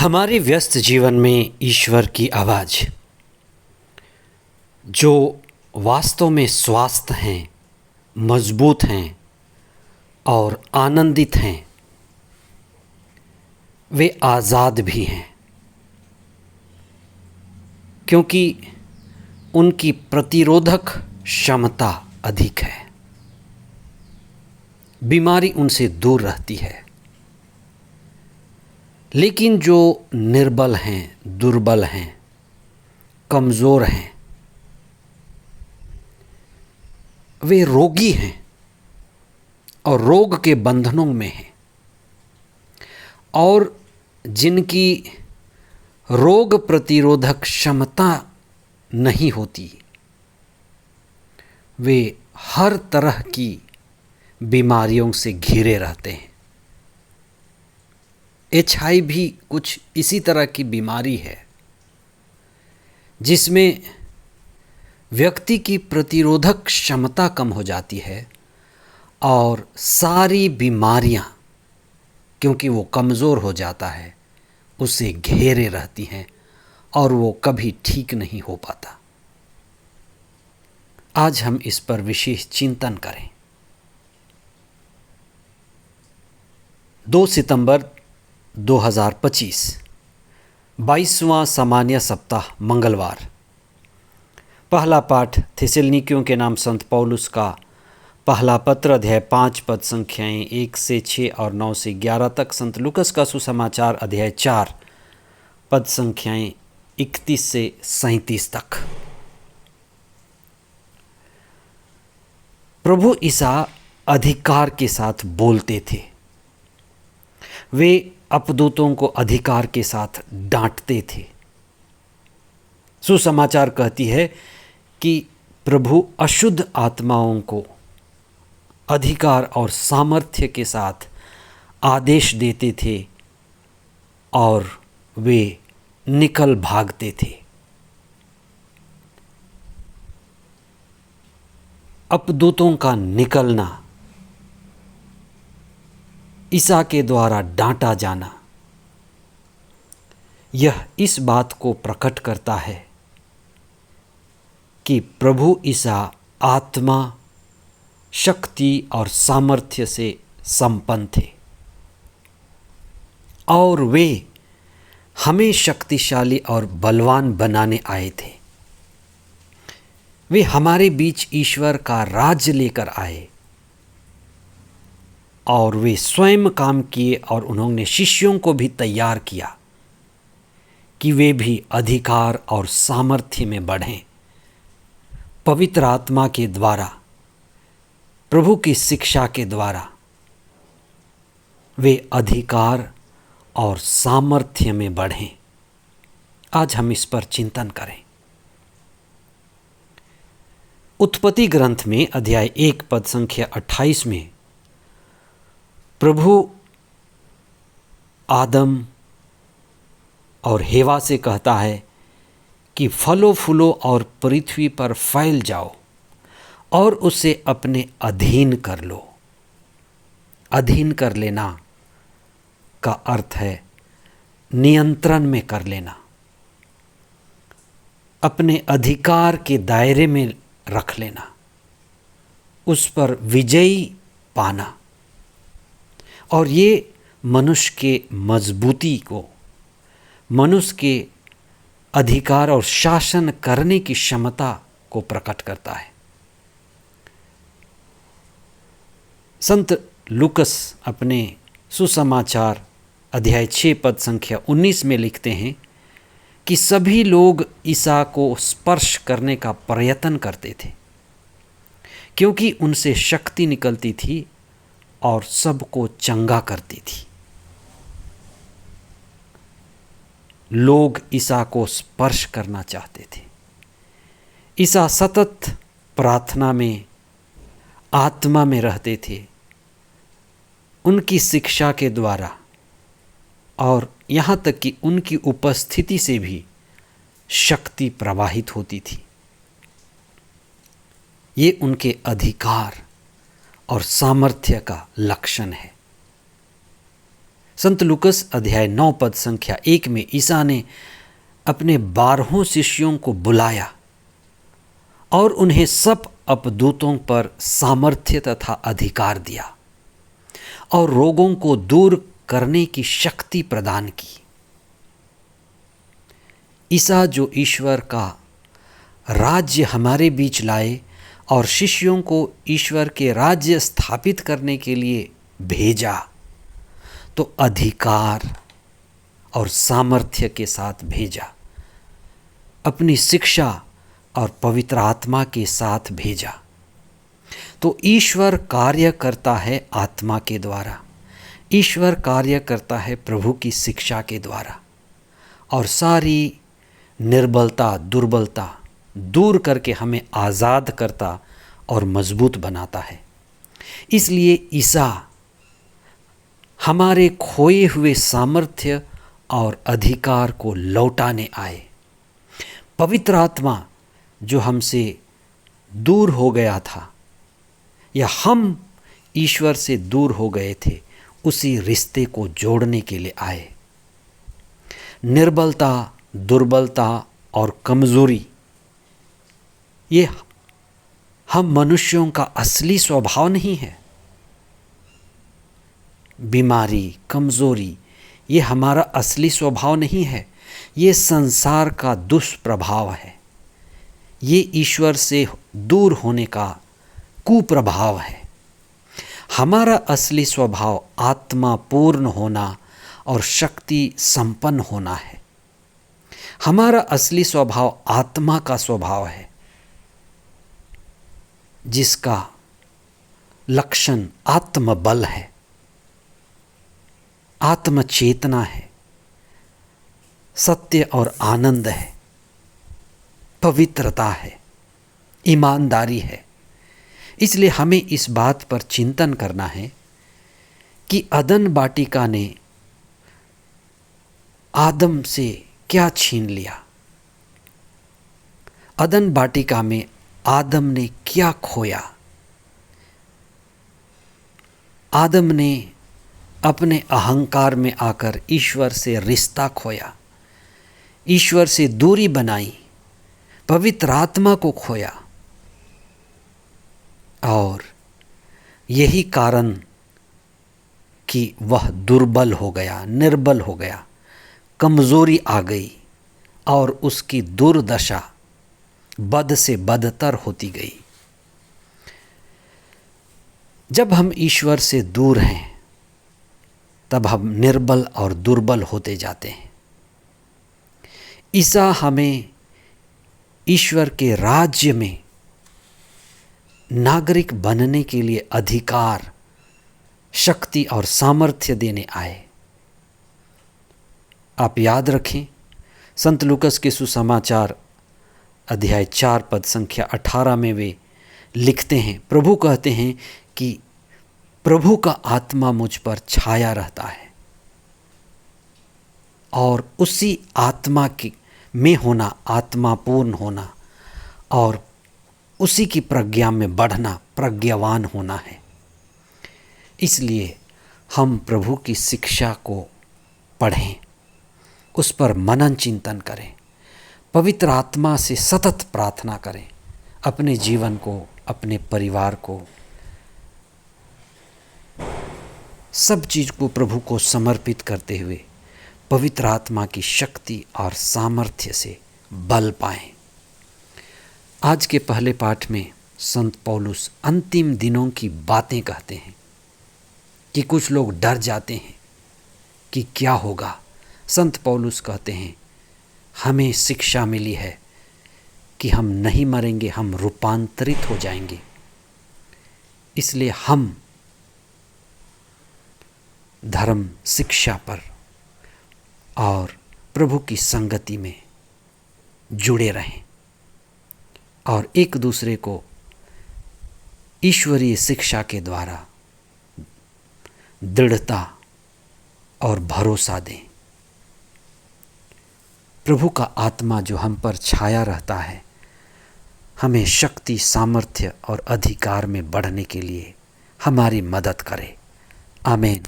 हमारे व्यस्त जीवन में ईश्वर की आवाज़ जो वास्तव में स्वस्थ हैं, मजबूत हैं और आनंदित हैं, वे आज़ाद भी हैं, क्योंकि उनकी प्रतिरोधक क्षमता अधिक है। बीमारी उनसे दूर रहती है। लेकिन जो निर्बल हैं, दुर्बल हैं, कमज़ोर हैं, वे रोगी हैं और रोग के बंधनों में हैं, और जिनकी रोग प्रतिरोधक क्षमता नहीं होती, वे हर तरह की बीमारियों से घिरे रहते हैं। HIV कुछ इसी तरह की बीमारी है जिसमें व्यक्ति की प्रतिरोधक क्षमता कम हो जाती है और सारी बीमारियां, क्योंकि वो कमज़ोर हो जाता है, उसे घेरे रहती हैं और वो कभी ठीक नहीं हो पाता। आज हम इस पर विशेष चिंतन करें। 2 सितंबर 2025, 22वां सामान्य सप्ताह, मंगलवार। पहला पाठ थिस्सलुनीकियों के नाम संत पौलुस का पहला पत्र, अध्याय 5, पद संख्याएं 1 से 6 और 9 से 11 तक। संत लूकस का सुसमाचार, अध्याय 4, पद संख्याएं 31 से 37 तक। प्रभु ईसा अधिकार के साथ बोलते थे। वे अपदूतों को अधिकार के साथ डांटते थे। सुसमाचार कहती है कि प्रभु अशुद्ध आत्माओं को अधिकार और सामर्थ्य के साथ आदेश देते थे और वे निकल भागते थे। अपदूतों का निकलना, ईसा के द्वारा डांटा जाना, यह इस बात को प्रकट करता है कि प्रभु ईसा आत्मा, शक्ति और सामर्थ्य से संपन्न थे और वे हमें शक्तिशाली और बलवान बनाने आए थे। वे हमारे बीच ईश्वर का राज्य लेकर आए और वे स्वयं काम किए और उन्होंने शिष्यों को भी तैयार किया कि वे भी अधिकार और सामर्थ्य में बढ़ें। पवित्र आत्मा के द्वारा, प्रभु की शिक्षा के द्वारा वे अधिकार और सामर्थ्य में बढ़ें। आज हम इस पर चिंतन करें। उत्पत्ति ग्रंथ में अध्याय 1, पद संख्या 28 में प्रभु आदम और हेवा से कहता है कि फलो फूलो और पृथ्वी पर फैल जाओ और उसे अपने अधीन कर लो। अधीन कर लेना का अर्थ है नियंत्रण में कर लेना, अपने अधिकार के दायरे में रख लेना, उस पर विजयी पाना। और ये मनुष्य के मजबूती को, मनुष्य के अधिकार और शासन करने की क्षमता को प्रकट करता है। संत लूकस अपने सुसमाचार अध्याय 6, पद संख्या 19 में लिखते हैं कि सभी लोग ईसा को स्पर्श करने का प्रयत्न करते थे, क्योंकि उनसे शक्ति निकलती थी और सबको चंगा करती थी। लोग ईसा को स्पर्श करना चाहते थे। ईसा सतत प्रार्थना में, आत्मा में रहते थे। उनकी शिक्षा के द्वारा और यहाँ तक कि उनकी उपस्थिति से भी शक्ति प्रवाहित होती थी। ये उनके अधिकार और सामर्थ्य का लक्षण है। संत लूकस अध्याय 9 पद संख्या 1 में ईसा ने अपने 12 शिष्यों को बुलाया और उन्हें सब अपदूतों पर सामर्थ्य तथा अधिकार दिया और रोगों को दूर करने की शक्ति प्रदान की। ईसा जो ईश्वर का राज्य हमारे बीच लाए और शिष्यों को ईश्वर के राज्य स्थापित करने के लिए भेजा, तो अधिकार और सामर्थ्य के साथ भेजा, अपनी शिक्षा और पवित्र आत्मा के साथ भेजा। तो ईश्वर कार्य करता है आत्मा के द्वारा, ईश्वर कार्य करता है प्रभु की शिक्षा के द्वारा, और सारी निर्बलता दुर्बलता दूर करके हमें आज़ाद करता और मजबूत बनाता है। इसलिए ईसा हमारे खोए हुए सामर्थ्य और अधिकार को लौटाने आए। पवित्र आत्मा जो हमसे दूर हो गया था या हम ईश्वर से दूर हो गए थे, उसी रिश्ते को जोड़ने के लिए आए। निर्बलता, दुर्बलता और कमज़ोरी ये हम मनुष्यों का असली स्वभाव नहीं है। बीमारी, कमज़ोरी ये हमारा असली स्वभाव नहीं है, ये संसार का दुष्प्रभाव है, ये ईश्वर से दूर होने का कुप्रभाव है। हमारा असली स्वभाव आत्मा पूर्ण होना और शक्ति संपन्न होना है। हमारा असली स्वभाव आत्मा का स्वभाव है, जिसका लक्षण आत्मबल है, आत्मचेतना है, सत्य और आनंद है, पवित्रता है, ईमानदारी है। इसलिए हमें इस बात पर चिंतन करना है कि अदन वाटिका ने आदम से क्या छीन लिया। अदन वाटिका में आदम ने क्या खोया। आदम ने अपने अहंकार में आकर ईश्वर से रिश्ता खोया, ईश्वर से दूरी बनाई, पवित्र आत्मा को खोया। और यही कारण कि वह दुर्बल हो गया, निर्बल हो गया, कमज़ोरी आ गई और उसकी दुर्दशा बद से बदतर होती गई। जब हम ईश्वर से दूर हैं, तब हम निर्बल और दुर्बल होते जाते हैं। ईसा हमें ईश्वर के राज्य में नागरिक बनने के लिए अधिकार, शक्ति और सामर्थ्य देने आए। आप याद रखें, संत लूकस के सुसमाचार अध्याय 4 पद संख्या 18 में वे लिखते हैं, प्रभु कहते हैं कि प्रभु का आत्मा मुझ पर छाया रहता है, और उसी आत्मा की में होना, आत्मा पूर्ण होना और उसी की प्रज्ञा में बढ़ना, प्रज्ञावान होना है। इसलिए हम प्रभु की शिक्षा को पढ़ें, उस पर मनन चिंतन करें, पवित्र आत्मा से सतत प्रार्थना करें, अपने जीवन को, अपने परिवार को, सब चीज़ को प्रभु को समर्पित करते हुए पवित्र आत्मा की शक्ति और सामर्थ्य से बल पाएं। आज के पहले पाठ में संत पौलुस अंतिम दिनों की बातें कहते हैं कि कुछ लोग डर जाते हैं कि क्या होगा। संत पौलुस कहते हैं, हमें शिक्षा मिली है कि हम नहीं मरेंगे, हम रूपांतरित हो जाएंगे। इसलिए हम धर्म शिक्षा पर और प्रभु की संगति में जुड़े रहें और एक दूसरे को ईश्वरीय शिक्षा के द्वारा दृढ़ता और भरोसा दें। प्रभु का आत्मा जो हम पर छाया रहता है, हमें शक्ति, सामर्थ्य और अधिकार में बढ़ने के लिए हमारी मदद करे। आमीन।